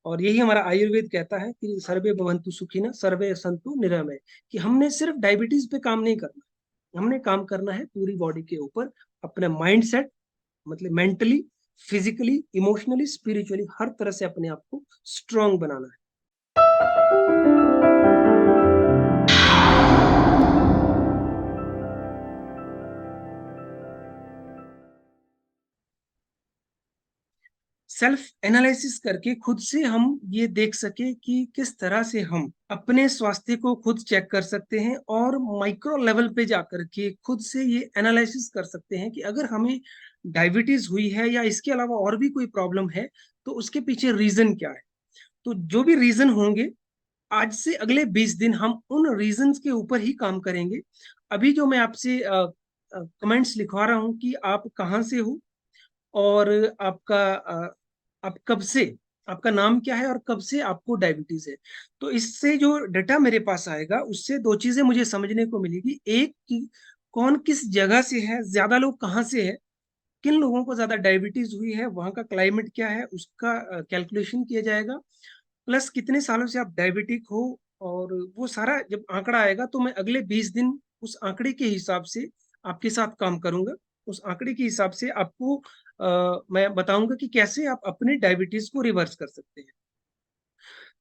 और यही हमारा आयुर्वेद कहता है कि सर्वे भवन्तु सुखिनः सर्वे सन्तु निरामय, कि हमने सिर्फ डायबिटीज पे काम नहीं करना, हमने काम करना है पूरी बॉडी के ऊपर, अपना माइंड सेट, मतलब मेंटली, फिजिकली, इमोशनली, स्पिरिचुअली, हर तरह से अपने आप को स्ट्रांग बनाना है। सेल्फ एनालिसिस करके खुद से हम ये देख सके कि किस तरह से हम अपने स्वास्थ्य को खुद चेक कर सकते हैं, और माइक्रो लेवल पे जाकर के खुद से ये एनालिसिस कर सकते हैं कि अगर हमें डायबिटीज हुई है या इसके अलावा और भी कोई प्रॉब्लम है, तो उसके पीछे रीजन क्या है। तो जो भी रीजन होंगे, आज से अगले 20 दिन हम उन रीजंस के ऊपर ही काम करेंगे। अभी जो मैं आपसे कमेंट्स लिखवा रहा हूँ कि आप कहाँ से हो, और आपका आप कब से, आपका नाम क्या है, और कब से आपको डायबिटीज है। तो इससे जो डाटा मेरे पास आएगा, उससे दो चीजें मुझे समझने को मिलेगी। एक कि कौन किस जगह से है, ज्यादा लोग कहाँ से है, किन लोगों को ज्यादा डायबिटीज हुई है, वहाँ का क्लाइमेट क्या है, उसका कैलकुलेशन किया जाएगा, प्लस कितने सालों से आप डायबिटिक हो। और वो सारा जब आंकड़ा आएगा, तो मैं अगले 20 दिन उस आंकड़े के हिसाब से आपके साथ काम करूंगा। उस आंकड़े के हिसाब से आपको मैं बताऊंगा कि कैसे आप अपने डायबिटीज को रिवर्स कर सकते हैं।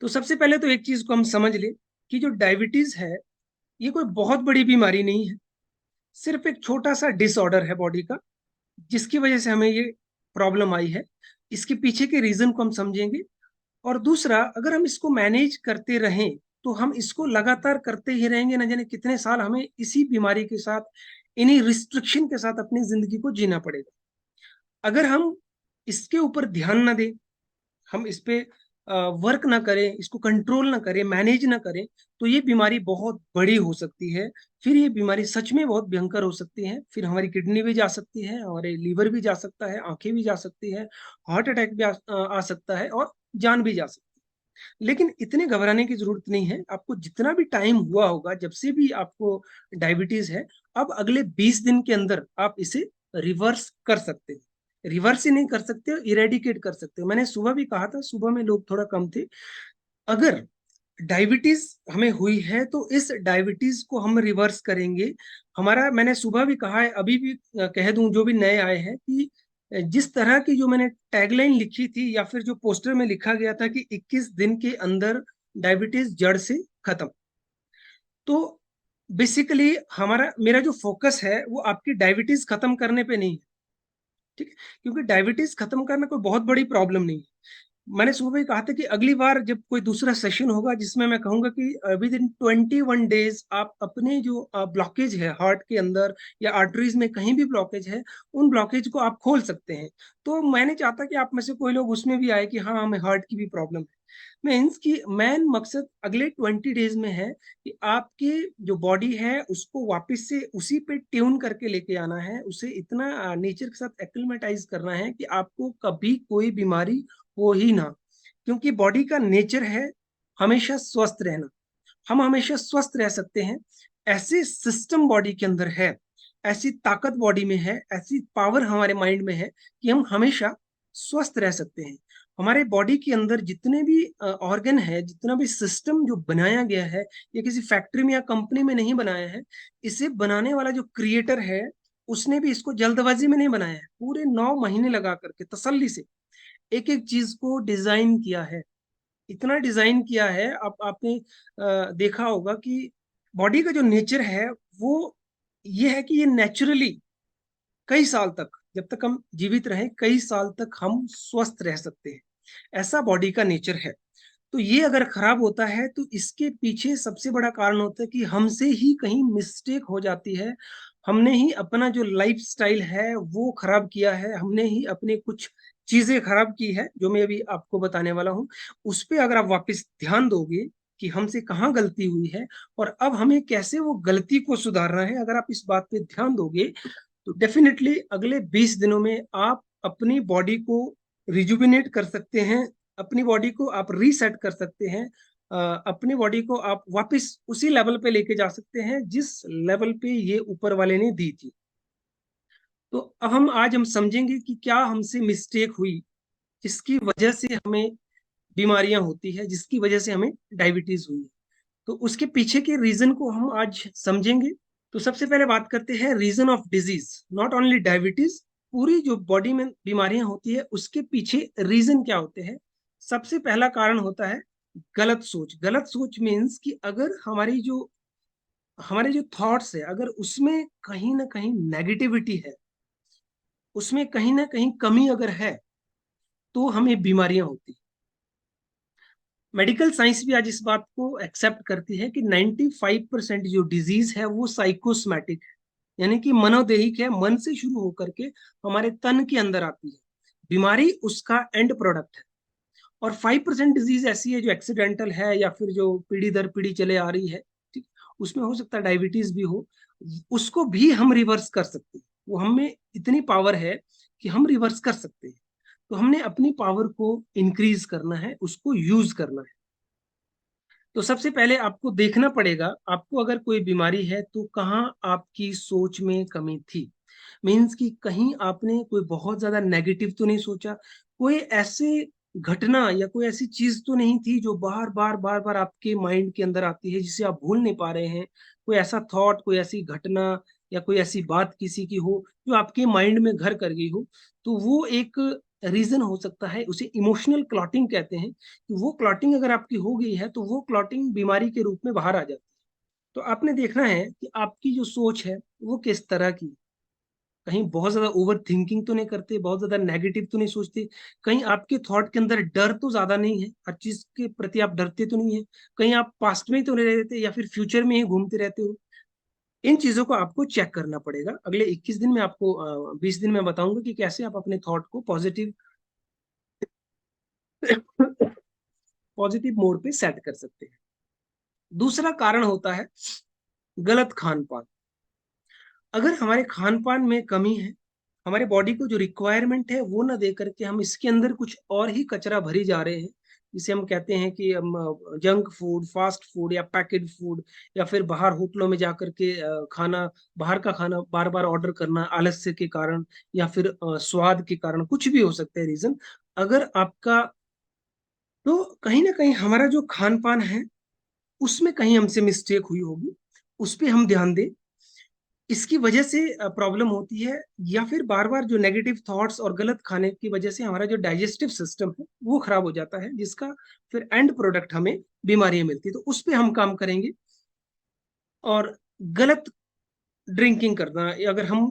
तो सबसे पहले तो एक चीज को हम समझ लें कि जो डायबिटीज है, ये कोई बहुत बड़ी बीमारी नहीं है, सिर्फ एक छोटा सा डिसऑर्डर है बॉडी का, जिसकी वजह से हमें ये प्रॉब्लम आई है। इसके पीछे के रीजन को हम समझेंगे। और दूसरा, अगर हम इसको मैनेज करते रहें, तो हम इसको लगातार करते ही रहेंगे, न जाने कितने साल हमें इसी बीमारी के साथ, इन्हीं रिस्ट्रिक्शन के साथ अपनी जिंदगी को जीना पड़ेगा। अगर हम इसके ऊपर ध्यान ना दें, हम इस पे वर्क ना करें, इसको कंट्रोल ना करें, मैनेज ना करें, तो ये बीमारी बहुत बड़ी हो सकती है। फिर ये बीमारी सच में बहुत भयंकर हो सकती है। फिर हमारी किडनी भी जा सकती है, हमारे लीवर भी जा सकता है, आंखें भी जा सकती है, हार्ट अटैक भी आ सकता है, और जान भी जा सकती है। लेकिन इतने घबराने की जरूरत नहीं है। आपको जितना भी टाइम हुआ होगा, जब से भी आपको डायबिटीज है, अब अगले 20 दिन के अंदर आप इसे रिवर्स कर सकते हैं। रिवर्स ही नहीं कर सकते हो, इरेडिकेट कर सकते हो। मैंने सुबह भी कहा था, सुबह में लोग थोड़ा कम थे। अगर डायबिटीज हमें हुई है, तो इस डायबिटीज को हम रिवर्स करेंगे। हमारा, मैंने सुबह भी कहा है, अभी भी कह दूं जो भी नए आए हैं, कि जिस तरह की जो मैंने टैगलाइन लिखी थी, या फिर जो पोस्टर में लिखा गया था कि 21 दिन के अंदर डायबिटीज जड़ से खत्म, तो बेसिकली हमारा, मेरा जो फोकस है वो आपकी डायबिटीज खत्म करने पे नहीं है। ठीक है, क्योंकि डायबिटीज खत्म करना कोई बहुत बड़ी प्रॉब्लम नहीं है। मैंने सुबह ही कहा था कि अगली बार जब कोई दूसरा सेशन होगा, जिसमें मैं कहूंगा कि विद इन 21 डेज आप अपने जो ब्लॉकेज है हार्ट के अंदर, या आर्टरीज में कहीं भी ब्लॉकेज है, उन ब्लॉकेज को आप खोल सकते हैं। तो मैंने चाहता कि आप में से कोई लोग उसमें भी आए कि हाँ, हमें हार्ट की भी प्रॉब्लम है। मीन्स कि मेन मकसद अगले 20 डेज में है कि आपकी जो बॉडी है, उसको वापस से उसी पे ट्यून करके लेके आना है, उसे इतना नेचर के साथ एक्लिमेटाइज करना है कि आपको कभी कोई बीमारी हो ही ना। क्योंकि बॉडी का नेचर है हमेशा स्वस्थ रहना। हम हमेशा स्वस्थ रह सकते हैं, ऐसे सिस्टम बॉडी के अंदर है, ऐसी ताकत बॉडी में है, ऐसी पावर हमारे माइंड में है कि हम हमेशा स्वस्थ रह सकते हैं। हमारे बॉडी के अंदर जितने भी ऑर्गन है, जितना भी सिस्टम जो बनाया गया है, ये किसी फैक्ट्री में या कंपनी में नहीं बनाया है। इसे बनाने वाला जो क्रिएटर है, उसने भी इसको जल्दबाजी में नहीं बनाया है। पूरे 9 महीने लगा करके तसल्ली से एक एक चीज को डिजाइन किया है। इतना डिजाइन किया है, आप आपने देखा होगा कि बॉडी का जो नेचर है, वो ये है कि ये नेचुरली कई साल तक, जब तक हम जीवित रहें, कई साल तक हम स्वस्थ रह सकते हैं। ऐसा बॉडी का नेचर है। तो ये अगर खराब होता है, तो इसके पीछे सबसे बड़ा कारण होता है कि हमसे ही कहीं मिस्टेक हो जाती है। हमने ही अपना जो लाइफ स्टाइल है वो खराब किया है, हमने ही अपने कुछ चीजें खराब की है, जो मैं अभी आपको बताने वाला हूँ। उस पर अगर आप वापस ध्यान दोगे कि हमसे कहाँ गलती हुई है, और अब हमें कैसे वो गलती को सुधारना है, अगर आप इस बात पे ध्यान दोगे, तो डेफिनेटली अगले 20 दिनों में आप अपनी बॉडी को रिजुविनेट कर सकते हैं, अपनी बॉडी को आप रीसेट कर सकते हैं, अपनी बॉडी को आप वापस उसी लेवल पे लेके जा सकते हैं जिस लेवल पे ये ऊपर वाले ने दी थी। तो अब हम समझेंगे कि क्या हमसे मिस्टेक हुई, जिसकी वजह से हमें बीमारियां होती है जिसकी वजह से हमें डायबिटीज हुई है। तो उसके पीछे के रीजन को हम आज समझेंगे। तो सबसे पहले बात करते हैं reason of disease, not only diabetes, पूरी जो बॉडी में बीमारियां होती है उसके पीछे रीजन क्या होते हैं। सबसे पहला कारण होता है गलत सोच। गलत सोच मीन्स कि अगर हमारे जो थॉट्स है, अगर उसमें कहीं ना कहीं नेगेटिविटी है, उसमें कहीं ना कहीं कमी अगर है, तो हमें बीमारियां होती हैं। मेडिकल साइंस भी आज इस बात को एक्सेप्ट करती है कि 95% जो डिजीज है वो साइकोसोमैटिक है, यानी कि मनोदेहिक है, मन से शुरू होकर के हमारे तन के अंदर आती है। बीमारी उसका एंड प्रोडक्ट है। और 5% डिजीज ऐसी है जो एक्सीडेंटल है या फिर जो पीढ़ी दर पीढ़ी चले आ रही है, ठीक, उसमें हो सकता है डायबिटीज भी हो, उसको भी हम रिवर्स कर सकते हैं। वो हमें इतनी पावर है कि हम रिवर्स कर सकते हैं। तो हमने अपनी पावर को इंक्रीज करना है, उसको यूज करना है। तो सबसे पहले आपको देखना पड़ेगा, आपको अगर कोई बीमारी है तो कहाँ आपकी सोच में कमी थी। मीन्स कि कहीं आपने कोई बहुत ज्यादा नेगेटिव तो नहीं सोचा, कोई ऐसे घटना या कोई ऐसी चीज तो नहीं थी जो बार बार बार बार आपके माइंड के अंदर आती है जिसे आप भूल नहीं पा रहे हैं। कोई ऐसा थॉट, कोई ऐसी घटना या कोई ऐसी बात किसी की हो जो आपके माइंड में घर कर गई हो, तो वो एक रीजन हो सकता है। उसे इमोशनल क्लॉटिंग कहते हैं। कि वो क्लॉटिंग अगर आपकी हो गई है तो वो क्लॉटिंग बीमारी के रूप में बाहर आ जाती है। तो आपने देखना है कि आपकी जो सोच है वो किस तरह की। कहीं बहुत ज्यादा ओवर थिंकिंग तो नहीं करते, बहुत ज्यादा नेगेटिव तो नहीं सोचते, कहीं आपके थॉट के अंदर डर तो ज्यादा नहीं है, हर चीज के प्रति आप डरते तो नहीं है, कहीं आप पास्ट में तो नहीं रहते या फिर फ्यूचर में ही घूमते रहते हो। इन चीजों को आपको चेक करना पड़ेगा। अगले 21 दिन में आपको 20 दिन में बताऊंगा कि कैसे आप अपने थॉट को पॉजिटिव पॉजिटिव मोड पे सेट कर सकते हैं। दूसरा कारण होता है गलत खान पान। अगर हमारे खान पान में कमी है, हमारे बॉडी को जो रिक्वायरमेंट है वो ना दे करके हम इसके अंदर कुछ और ही कचरा भरी जा रहे हैं, जिसे हम कहते हैं कि हम जंक फूड, फास्ट फूड या पैकेट फूड, या फिर बाहर होटलों में जा करके खाना, बाहर का खाना बार बार ऑर्डर करना आलस्य के कारण, या फिर स्वाद के कारण, कुछ भी हो सकता है रीजन। अगर आपका, तो कहीं ना कहीं हमारा जो खान पान है उसमें कहीं हमसे मिस्टेक हुई होगी, उस पर हम ध्यान दें। इसकी वजह से प्रॉब्लम होती है। या फिर बार बार जो नेगेटिव थॉट्स और गलत खाने की वजह से हमारा जो डाइजेस्टिव सिस्टम है वो खराब हो जाता है, जिसका फिर एंड प्रोडक्ट हमें बीमारियां मिलती है। तो उस पर हम काम करेंगे। और गलत ड्रिंकिंग करना, या अगर हम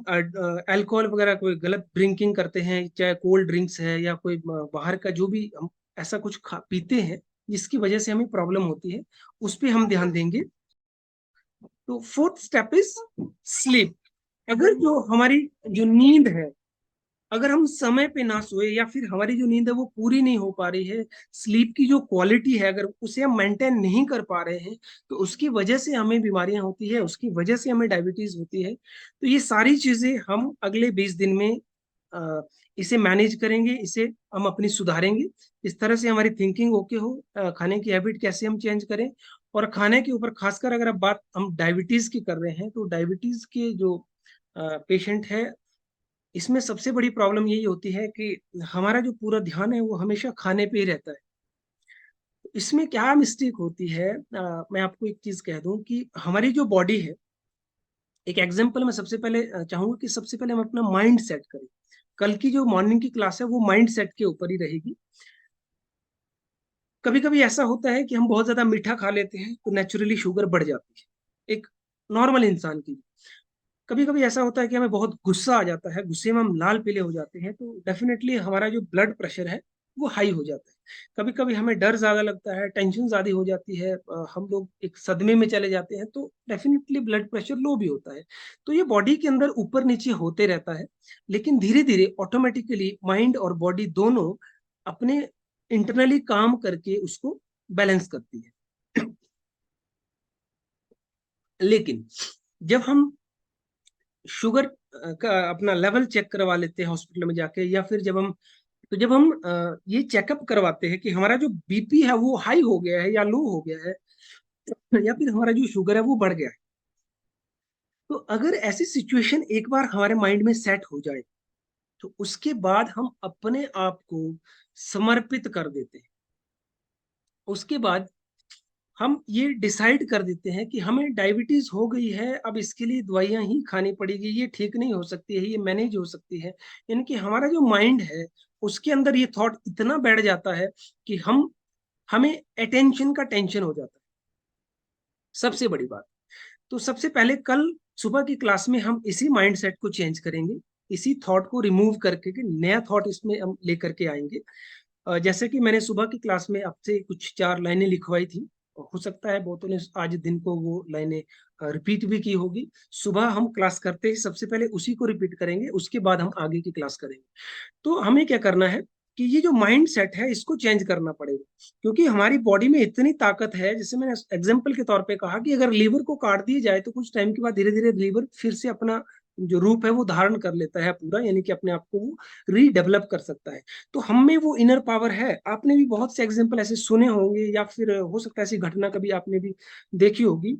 अल्कोहल वगैरह कोई गलत ड्रिंकिंग करते हैं, चाहे कोल्ड ड्रिंक्स है या कोई बाहर का जो भी हम ऐसा कुछ पीते हैं जिसकी वजह से हमें प्रॉब्लम होती है, उस पर हम ध्यान देंगे। तो फोर्थ स्टेप इज स्लीप। अगर जो हमारी जो नींद है, अगर हम समय पे ना सोए या फिर हमारी जो नींद है वो पूरी नहीं हो पा रही है, स्लीप की जो क्वालिटी है अगर उसे हम मेंटेन नहीं कर पा रहे हैं, तो उसकी वजह से हमें बीमारियां होती है, उसकी वजह से हमें डायबिटीज होती है। तो ये सारी चीजें हम अगले 20 दिन में अ, इसे मैनेज करेंगे, इसे हम अपनी सुधारेंगे। इस तरह से हमारी थिंकिंग ओके हो, खाने की हैबिट कैसे हम चेंज करें। और खाने के ऊपर खासकर अगर आप बात हम डायबिटीज की कर रहे हैं, तो डायबिटीज के जो पेशेंट है, इसमें सबसे बड़ी प्रॉब्लम यही होती है कि हमारा जो पूरा ध्यान है वो हमेशा खाने पे ही रहता है। इसमें क्या मिस्टेक होती है, मैं आपको एक चीज कह दूं कि हमारी जो बॉडी है, एक एग्जांपल मैं सबसे पहले चाहूंगा कि सबसे पहले हम अपना माइंड सेट करें। कल की जो मॉर्निंग की क्लास है वो माइंड सेट के ऊपर ही रहेगी। कभी कभी ऐसा होता है कि हम बहुत ज्यादा मीठा खा लेते हैं तो नेचुरली शुगर बढ़ जाती है, एक नॉर्मल इंसान की। कभी कभी ऐसा होता है कि हमें बहुत गुस्सा आ जाता है, गुस्से में हम लाल पीले हो जाते हैं, तो डेफिनेटली हमारा जो ब्लड प्रेशर है वो हाई हो जाता है। कभी कभी हमें डर ज्यादा लगता है, टेंशन ज्यादा हो जाती है, हम लोग एक सदमे में चले जाते हैं, तो डेफिनेटली ब्लड प्रेशर लो भी होता है। तो ये बॉडी के अंदर ऊपर नीचे होते रहता है, लेकिन धीरे धीरे ऑटोमेटिकली माइंड और बॉडी दोनों अपने इंटरनली काम करके उसको बैलेंस करती है। लेकिन जब हम शुगर का अपना लेवल चेक करवा लेते हैं हॉस्पिटल में जाके, या फिर जब हम ये चेकअप करवाते हैं कि हमारा जो बीपी है वो हाई हो गया है या लो हो गया है, या फिर हमारा जो शुगर है वो बढ़ गया है, तो अगर ऐसी सिचुएशन एक बार हमारे माइंड में सेट हो जाए, तो उसके बाद हम अपने आप को समर्पित कर देते हैं। उसके बाद हम ये डिसाइड कर देते हैं कि हमें डायबिटीज हो गई है, अब इसके लिए दवाइयां ही खानी पड़ेगी, ये ठीक नहीं हो सकती है, ये मैनेज हो सकती है। यानी कि हमारा जो माइंड है उसके अंदर ये थॉट इतना बैठ जाता है कि हमें अटेंशन का टेंशन हो जाता है। सबसे बड़ी बात, तो सबसे पहले कल सुबह की क्लास में हम इसी माइंडसेट को चेंज करेंगे, इसी थॉट को रिमूव करके कि नया थॉट इसमें हम लेकर के आएंगे। जैसे कि मैंने सुबह की क्लास में आपसे कुछ 4 लाइनें लिखवाई थी, हो सकता है बहुतों ने आज दिन को वो लाइनें रिपीट भी की होगी। सुबह हम क्लास करते ही सबसे पहले उसी को रिपीट करेंगे, उसके बाद हम आगे की क्लास करेंगे। तो हमें क्या करना है कि ये जो माइंड सेट है इसको चेंज करना पड़ेगा, क्योंकि हमारी बॉडी में इतनी ताकत है। जैसे मैंने एग्जाम्पल के तौर पे कहा कि अगर लीवर को काट दिया जाए तो कुछ टाइम के बाद धीरे धीरे लीवर फिर से अपना जो रूप है वो धारण कर लेता है पूरा, यानी कि अपने आप को वो रीडेवलप कर सकता है। तो हम में वो इनर पावर है। आपने भी बहुत से एग्जाम्पल ऐसे सुने होंगे, या फिर हो सकता है ऐसी घटना कभी आपने भी देखी होगी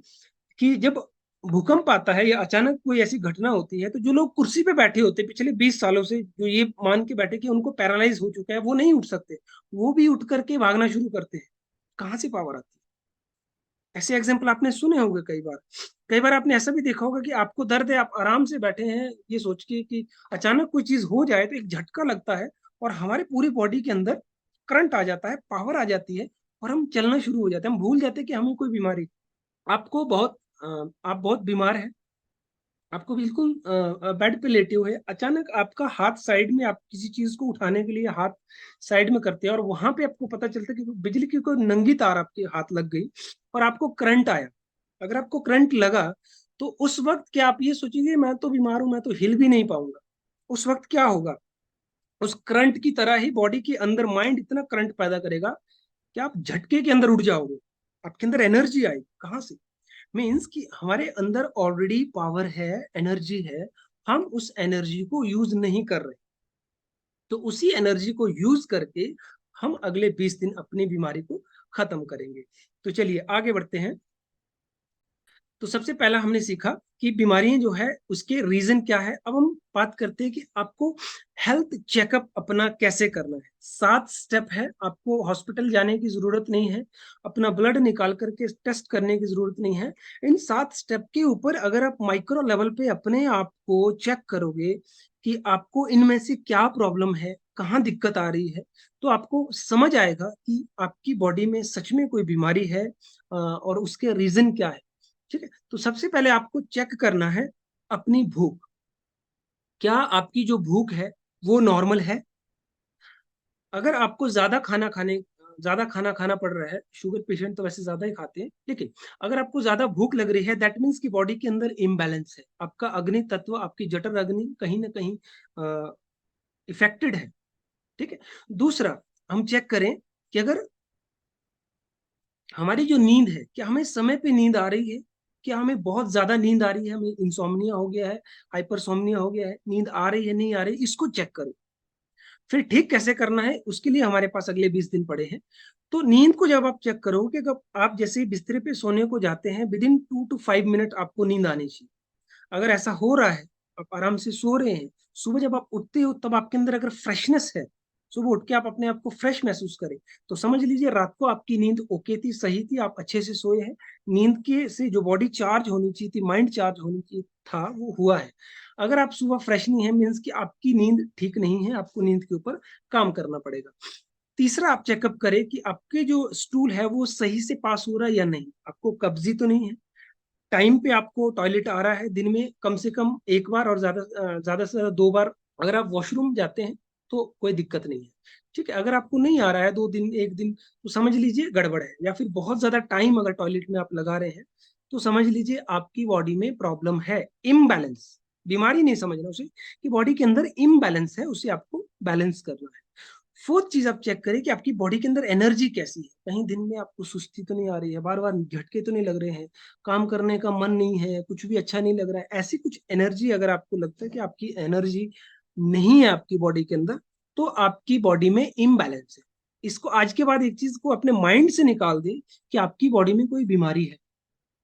कि जब भूकंप आता है या अचानक कोई ऐसी घटना होती है, तो जो लोग कुर्सी पे बैठे होते हैं पिछले 20 सालों से, जो ये मान के बैठे कि उनको पैरालाइज हो चुका है, वो नहीं उठ सकते, वो भी उठ करके भागना शुरू करते हैं। कहाँ से पावर आती है? ऐसे एग्जाम्पल आपने सुने होंगे कई बार। कई बार आपने ऐसा भी देखा होगा कि आपको दर्द है, आप आराम से बैठे हैं ये सोच के कि अचानक कोई चीज हो जाए तो एक झटका लगता है और हमारे पूरी बॉडी के अंदर करंट आ जाता है, पावर आ जाती है, और हम चलना शुरू हो जाते हैं, हम भूल जाते हैं कि हमें कोई बीमारी। आपको बहुत आप बहुत बीमार हैं, आपको बिल्कुल बेड पे लेटे हुए हैं, अचानक आपका हाथ साइड में, आप किसी चीज को उठाने के लिए हाथ साइड में करते हैं और वहां पे आपको पता चलता है कि बिजली की कोई नंगी तार आपके हाथ लग गई और आपको करंट आया। अगर आपको करंट लगा तो उस वक्त क्या आप ये सोचेंगे मैं तो बीमार हूं, मैं तो हिल भी नहीं पाऊंगा? उस वक्त क्या होगा? उस करंट की तरह ही बॉडी के अंदर माइंड इतना करंट पैदा करेगा कि आप झटके के अंदर उठ जाओगे। आपके अंदर एनर्जी आई कहाँ से? मीन्स कि हमारे अंदर ऑलरेडी पावर है, एनर्जी है, हम उस एनर्जी को यूज नहीं कर रहे। तो उसी एनर्जी को यूज करके हम अगले 20 दिन अपनी बीमारी को खत्म करेंगे। तो चलिए आगे बढ़ते हैं। तो सबसे पहला हमने सीखा कि बीमारियां जो है उसके रीजन क्या है। अब हम बात करते हैं कि आपको हेल्थ चेकअप अपना कैसे करना है। 7 स्टेप है, आपको हॉस्पिटल जाने की जरूरत नहीं है, अपना ब्लड निकाल करके टेस्ट करने की जरूरत नहीं है। इन 7 स्टेप के ऊपर अगर आप माइक्रो लेवल पे अपने आप को चेक करोगे कि आपको इनमें से क्या प्रॉब्लम है, कहाँ दिक्कत आ रही है, तो आपको समझ आएगा कि आपकी बॉडी में सच में कोई बीमारी है और उसके रीजन क्या है। ठीक है, तो सबसे पहले आपको चेक करना है अपनी भूख। क्या आपकी जो भूख है वो नॉर्मल है? अगर आपको ज्यादा खाना खाना पड़ रहा है, शुगर पेशेंट तो वैसे ज्यादा ही खाते हैं, लेकिन अगर आपको ज्यादा भूख लग रही है, दैट मीन्स की बॉडी के अंदर इम्बैलेंस है, आपका अग्नि तत्व, आपकी जठर अग्नि कहीं ना कहीं इफेक्टेड है। ठीक है। दूसरा, हम चेक करें कि अगर हमारी जो नींद है, क्या हमें समय पे नींद आ रही है, क्या हमें बहुत ज्यादा नींद आ रही है, हमें इंसोम्निया हो गया है, हाइपरसोम्निया हो गया है, नींद आ रही है नहीं आ रही, इसको चेक करें। फिर ठीक कैसे करना है उसके लिए हमारे पास अगले 20 दिन पड़े हैं। तो नींद को जब आप चेक करोगे, जब आप जैसे ही बिस्तर पे सोने को जाते हैं, विदिन 2 to 5 मिनट आपको नींद आनी चाहिए। अगर ऐसा हो रहा है, आप आराम से सो रहे हैं, सुबह जब आप उठते हो तब आपके अंदर अगर फ्रेशनेस है, सुबह उठ के आप अपने आप को फ्रेश महसूस करें, तो समझ लीजिए रात को आपकी नींद ओके थी, सही थी, आप अच्छे से सोए हैं। नींद के से जो बॉडी चार्ज होनी चाहिए थी, माइंड चार्ज होनी चाहिए था, वो हुआ है। अगर आप सुबह फ्रेश नहीं है, मीन्स कि आपकी नींद ठीक नहीं है, आपको नींद के ऊपर काम करना पड़ेगा। तीसरा, आप चेकअप करें कि आपके जो स्टूल है वो सही से पास हो रहा है या नहीं, आपको कब्जी तो नहीं है, टाइम पे आपको टॉयलेट आ रहा है, दिन में कम से कम एक बार और ज्यादा से ज्यादा 2 बार अगर आप वॉशरूम जाते हैं तो कोई दिक्कत नहीं है। ठीक है, अगर आपको नहीं आ रहा है 2 दिन 1 दिन, तो समझ लीजिए गड़बड़ है। या फिर बहुत ज्यादा टाइम अगर टॉयलेट में आप लगा रहे हैं, तो समझ लीजिए आपकी बॉडी में प्रॉब्लम है, इम्बैलेंस। बीमारी नहीं समझना उसे, कि बॉडी के अंदर इम्बैलेंस है, उसे आपको बैलेंस करना है। फोर्थ चीज आप चेक करें कि आपकी बॉडी के अंदर एनर्जी कैसी है, कहीं दिन में आपको सुस्ती तो नहीं आ रही है, बार बार झटके तो नहीं लग रहे हैं, काम करने का मन नहीं है, कुछ भी अच्छा नहीं लग रहा है। ऐसी कुछ एनर्जी अगर आपको लगता है कि आपकी एनर्जी नहीं है आपकी बॉडी के अंदर, तो आपकी बॉडी में इम्बैलेंस है। इसको आज के बाद एक चीज को अपने माइंड से निकाल दें कि आपकी बॉडी में कोई बीमारी है।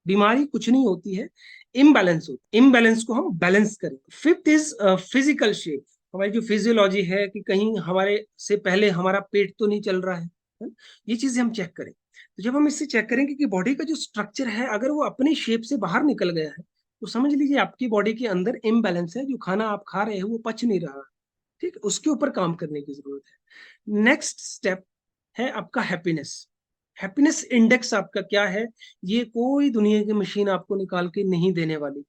बीमारी कुछ नहीं होती है, इम्बैलेंस होती है। इम्बैलेंस को हम बैलेंस करें। Fifth is physical shape. हमारी जो फिजियोलॉजी है, कि कहीं हमारे से पहले हमारा पेट तो नहीं चल रहा है, है? ये चीजें हम चेक करें। तो जब हम इससे चेक करेंगे कि बॉडी का जो स्ट्रक्चर है अगर वो अपनी शेप से बाहर निकल गया है, तो समझ लीजिए आपकी बॉडी के अंदर इम्बैलेंस है, जो खाना आप खा रहे हैं वो पच नहीं रहा। ठीक है, उसके ऊपर काम करने की जरूरत है। नेक्स्ट स्टेप है आपका हैप्पीनेस। हैप्पीनेस इंडेक्स आपका क्या है, ये कोई दुनिया की मशीन आपको निकाल के नहीं देने वाली।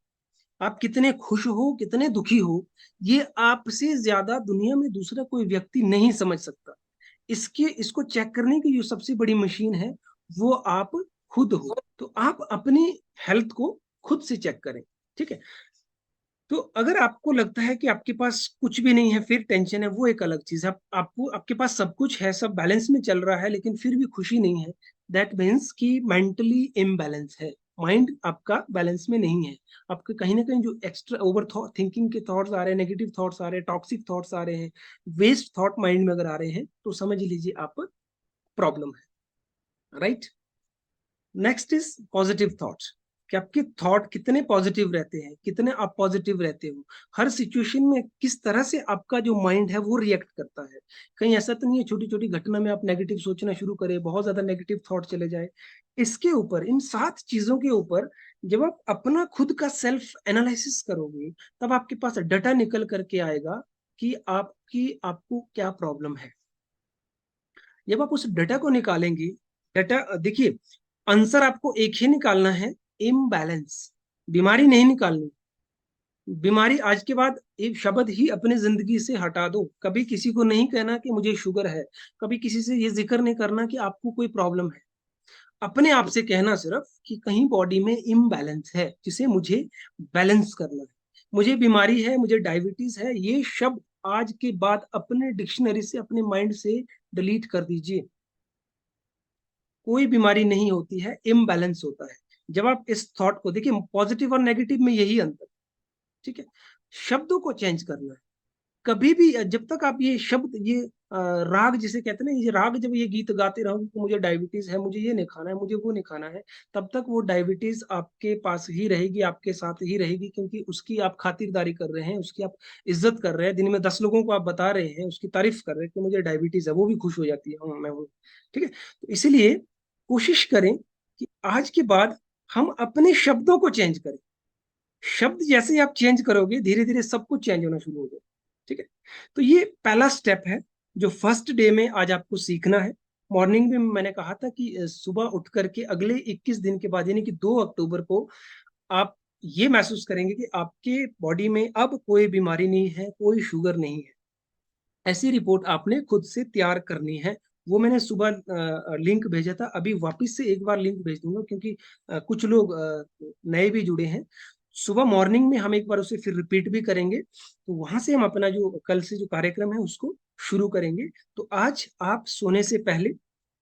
आप कितने खुश हो, कितने दुखी हो, ये आपसे ज्यादा दुनिया में दूसरा कोई व्यक्ति नहीं समझ सकता। इसको चेक करने की जो सबसे बड़ी मशीन है वो आप खुद हो। तो आप अपनी हेल्थ को खुद से चेक करें। ठीक है, तो अगर आपको लगता है कि आपके पास कुछ भी नहीं है, फिर टेंशन है, वो एक अलग चीज है। आपको आपके पास सब कुछ है, सब बैलेंस में चल रहा है, लेकिन फिर भी खुशी नहीं है, दैट मीन्स कि मेंटली इम्बैलेंस है। माइंड आपका बैलेंस में नहीं है। आपके कहीं ना कहीं जो एक्स्ट्रा ओवर थिंकिंग के थॉट्स आ रहे हैं, नेगेटिव थॉट्स आ रहे हैं, टॉक्सिक थॉट्स आ रहे हैं, वेस्ट थॉट माइंड में अगर आ रहे हैं, तो समझ लीजिए आप प्रॉब्लम है। Right. Next is positive thoughts, कि आपके थॉट कितने पॉजिटिव रहते हैं, कितने आप पॉजिटिव रहते हो, हर सिचुएशन में किस तरह से आपका जो माइंड है वो रिएक्ट करता है। कहीं ऐसा तो नहीं है छोटी छोटी घटना में आप नेगेटिव सोचना शुरू करें, बहुत ज्यादा नेगेटिव थॉट चले जाए। इसके ऊपर, इन 7 चीजों के ऊपर जब आप अपना खुद का सेल्फ एनालिसिस करोगे, तब आपके पास डाटा निकल करके आएगा कि आपको क्या प्रॉब्लम है। जब आप उस डाटा को निकालेंगे, डाटा देखिए, आंसर आपको एक ही निकालना है, इम्बैलेंस। बीमारी नहीं निकालनी। बीमारी आज के बाद एक शब्द ही अपने जिंदगी से हटा दो। कभी किसी को नहीं कहना कि मुझे शुगर है, कभी किसी से ये जिक्र नहीं करना कि आपको कोई प्रॉब्लम है। अपने आप से कहना सिर्फ कि कहीं बॉडी में इम्बैलेंस है, जिसे मुझे बैलेंस करना है। मुझे बीमारी है, मुझे डायबिटीज है, ये शब्द आज के बाद अपने डिक्शनरी से, अपने माइंड से डिलीट कर दीजिए। कोई बीमारी नहीं होती है, इम्बैलेंस होता है। जब आप इस थॉट को देखिए, पॉजिटिव और नेगेटिव में यही अंतर। ठीक है, शब्दों को चेंज करना है। कभी भी जब तक आप ये शब्द, ये राग जिसे कहते हैं ना, ये राग जब ये गीत गाते रहोगे कि मुझे डायबिटीज है, मुझे ये नहीं खाना है, मुझे वो नहीं खाना है, तब तक वो डायबिटीज आपके पास ही रहेगी, आपके साथ ही रहेगी, क्योंकि उसकी आप खातिरदारी कर रहे हैं, उसकी आप इज्जत कर रहे हैं। दिन में 10 लोगों को आप बता रहे हैं, उसकी तारीफ कर रहे हैं कि मुझे डायबिटीज है, वो भी खुश हो जाती है, हाँ मैं हूँ। ठीक है, तो इसलिए कोशिश करें कि आज के बाद हम अपने शब्दों को चेंज करें। शब्द जैसे ही आप चेंज करोगे, धीरे धीरे सब कुछ चेंज होना शुरू हो जाएगा। ठीक है, तो ये पहला स्टेप है जो फर्स्ट डे में आज आपको सीखना है। मॉर्निंग में मैंने कहा था कि सुबह उठ करके अगले 21 दिन के बाद, यानी कि 2 अक्टूबर को, आप ये महसूस करेंगे कि आपके बॉडी में अब कोई बीमारी नहीं है, कोई शुगर नहीं है। ऐसी रिपोर्ट आपने खुद से तैयार करनी है। वो मैंने सुबह लिंक भेजा था, अभी वापस से एक बार लिंक भेज दूंगा, क्योंकि कुछ लोग नए भी जुड़े हैं। सुबह मॉर्निंग में हम एक बार उसे फिर रिपीट भी करेंगे, तो वहां से हम अपना जो कल से जो कार्यक्रम है उसको शुरू करेंगे। तो आज आप सोने से पहले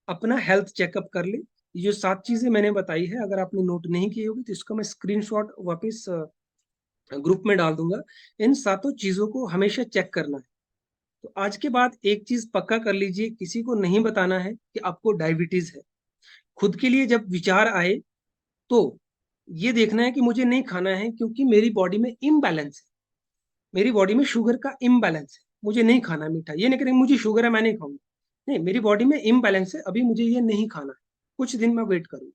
अपना हेल्थ चेकअप कर ले। ये जो 7 चीजें मैंने बताई है, अगर आपने नोट नहीं की होगी तो इसका मैं स्क्रीनशॉट वापस ग्रुप में डाल दूंगा। इन 7 चीजों को हमेशा चेक करना है। तो आज के बाद एक चीज पक्का कर लीजिए, किसी को नहीं बताना है कि आपको डायबिटीज है। खुद के लिए जब विचार आए, तो ये देखना है कि मुझे नहीं खाना है क्योंकि मेरी बॉडी में इम्बैलेंस है, मेरी बॉडी में शुगर का इम्बैलेंस है, मुझे नहीं खाना मीठा। ये नहीं करेंगे मुझे शुगर है मैं नहीं खाऊंगा, नहीं, मेरी बॉडी में इम्बैलेंस है, अभी मुझे ये नहीं खाना है, कुछ दिन मैं वेट करूंगा।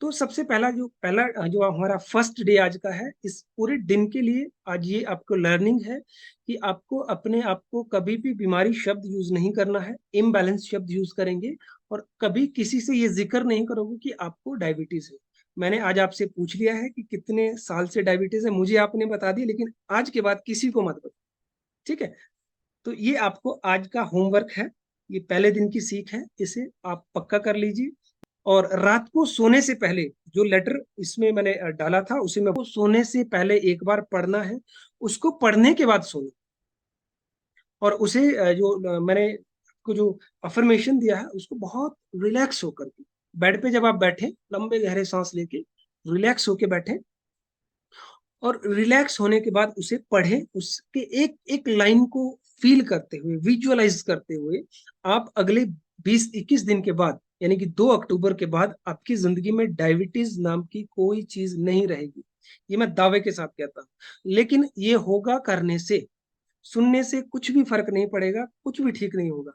तो सबसे पहला जो हमारा फर्स्ट डे आज का है, इस पूरे दिन के लिए आज ये आपको लर्निंग है कि आपको अपने आप को कभी भी बीमारी शब्द यूज नहीं करना है, इम्बैलेंस शब्द यूज करेंगे। और कभी किसी से ये जिक्र नहीं करोगे कि आपको डायबिटीज है। मैंने आज आपसे पूछ लिया है कि कितने साल से डायबिटीज है, मुझे आपने बता दी, लेकिन आज के बाद किसी को मत बताओ। ठीक है, तो ये आपको आज का होमवर्क है, ये पहले दिन की सीख है, इसे आप पक्का कर लीजिए। और रात को सोने से पहले जो लेटर इसमें मैंने डाला था, उसे मैं सोने से पहले एक बार पढ़ना है, उसको पढ़ने के बाद सोना। और उसे जो मैंने आपको जो अफर्मेशन दिया है, उसको बहुत रिलैक्स होकर के बेड पे जब आप बैठे, लंबे गहरे सांस लेके रिलैक्स होके बैठे, और रिलैक्स होने के बाद उसे पढ़ें। उसके एक एक लाइन को फील करते हुए, विजुअलाइज करते हुए, आप अगले 20-21 दिन के बाद, यानी कि 2 अक्टूबर के बाद, आपकी जिंदगी में डायबिटीज नाम की कोई चीज नहीं रहेगी। ये मैं दावे के साथ कहता हूँ। लेकिन ये होगा करने से, सुनने से कुछ भी फर्क नहीं पड़ेगा, कुछ भी ठीक नहीं होगा।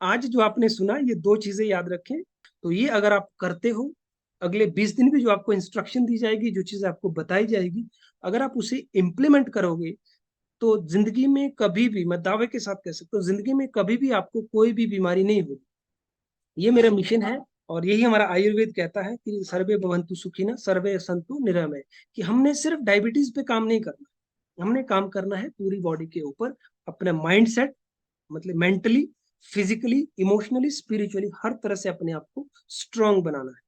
आज जो आपने सुना ये 2 चीज़ें याद रखें, तो ये अगर आप करते हो, अगले 20 दिन भी जो आपको इंस्ट्रक्शन दी जाएगी, जो चीज़ें आपको बताई जाएगी, अगर आप उसे इम्प्लीमेंट करोगे, तो ज़िंदगी में कभी भी, मैं दावे के साथ कह सकता हूँ, ज़िंदगी में कभी भी आपको कोई भी बीमारी नहीं होगी। ये मेरा मिशन है और यही हमारा आयुर्वेद कहता है कि सर्वे भवन्तु सुखिनः, सर्वे सन्तु निरामय, कि हमने सिर्फ डायबिटीज़ पे काम नहीं करना, हमने काम करना है पूरी बॉडी के ऊपर, अपना माइंडसेट मतलब मेंटली, फिजिकली, इमोशनली, स्पिरिचुअली हर तरह से अपने आप को स्ट्रांग बनाना है।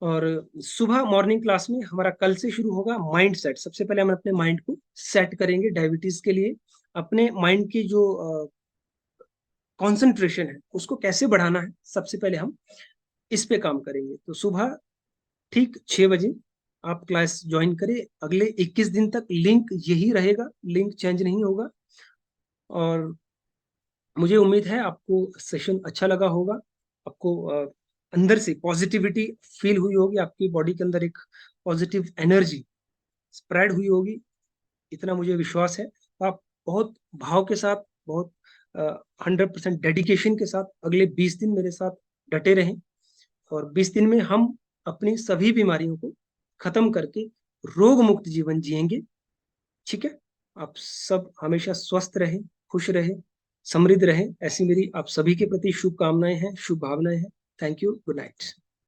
और सुबह मॉर्निंग क्लास में हमारा कल से शुरू होगा माइंड सेट। सबसे पहले हम अपने माइंड को सेट करेंगे डायबिटीज के लिए। अपने माइंड की जो कॉन्सेंट्रेशन है उसको कैसे बढ़ाना है, सबसे पहले हम इस पे काम करेंगे। तो सुबह ठीक 6 बजे आप क्लास ज्वाइन करें। अगले 21 दिन तक लिंक यही रहेगा, लिंक चेंज नहीं होगा। और मुझे उम्मीद है आपको सेशन अच्छा लगा होगा, आपको अंदर से पॉजिटिविटी फील हुई होगी, आपकी बॉडी के अंदर एक पॉजिटिव एनर्जी स्प्रेड हुई होगी, इतना मुझे विश्वास है। तो आप बहुत भाव के साथ, बहुत 100% डेडिकेशन के साथ अगले 20 दिन मेरे साथ डटे रहें और 20 दिन में हम अपनी सभी बीमारियों को खत्म करके रोग मुक्त जीवन जिएंगे। ठीक है? आप सब हमेशा स्वस्थ रहें, खुश रहें, समृद्ध रहें, ऐसी मेरी आप सभी के प्रति शुभकामनाएं हैं, शुभ भावनाएं हैं। Thank you, good night.